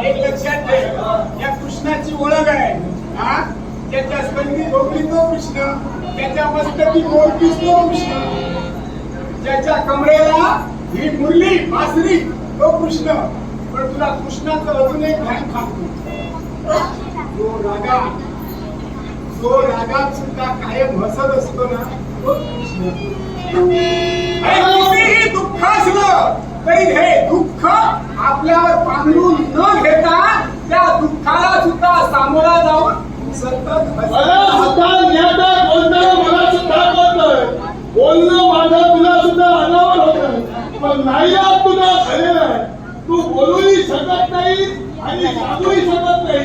एक लक्षात ठेव, या कृष्णाची ओळख आहे. हा, त्याच्या स्कंदी भोवती तो कृष्ण, त्याच्या मस्तकी मोरपीस तो कृष्ण, ज्याच्या कमरेला ही मुरली बासरी तो कृष्ण. पण तुला कृष्णाचं अजून एक ध्यान खातो, जो रागात सुद्धा कायम हसत असतो ना, तो कृष्ण. कितीही दुःख असलं तरी हे दुःख आपल्यावर पांघरून न घेता त्या दुःखाला सुद्धा सामोरा जाऊन सतत मला सुद्धा ज्ञाता बोलणं, मला सुद्धा बोलणं माझं तुला सुद्धा अनावर होतं. पण नाही तुला झालेलं आहे. तू बोलूही शकत नाही आणि सांगूही शकत नाही.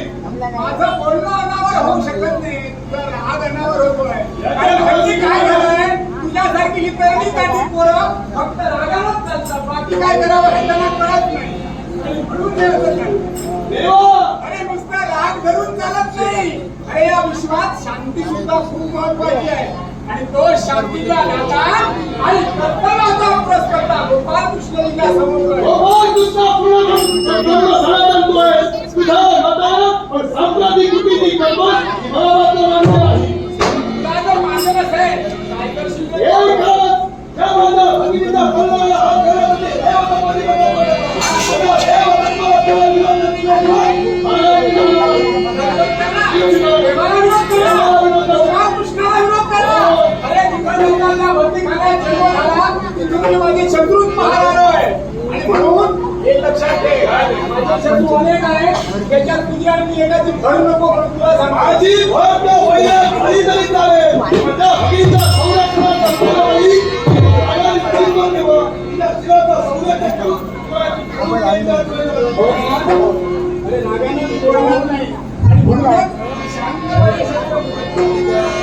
माझं बोलणं अनावर होऊ शकत नाही, तुझा राग अनावर होतोय. कारण म्हणजे काय झालंय, तुझ्यासारखी ही तरणी काठी पोरं फक्त रागालाच चालतात, बाकी काय करावं हे त्यांना कळत नाही आणि म्हणून ते होत नाही. अरे नुसता राग धरून चालत नाही. अरे या विश्वात शांती सुद्धा खूप महत्वाची आहे आणि तो शांतीचा दाता आणि कर्तव्याचा प्रस्कर्ता गोपाळ कृष्ण लिंगा समोर सांप्रतिक किती करतोस मला मान्य नाही. तुला जर मान्य नसेल काय करशील? माझे शत्रूच महाराज आहे आणि म्हणून एक लक्षात ठेव, माझे शत्रू अनेक आहे, त्याच्यात तुझी आणि मी एकाची भर नको म्हणून तुला सांग. माझी भर न होईना खाली तरी चालेल. माझ्या हकीचा संरक्षणाचा बोलावली आणि तरी देवा तिला शिराचा संरक्षण करू. अरे नागाने बोलणार नाही आणि म्हणून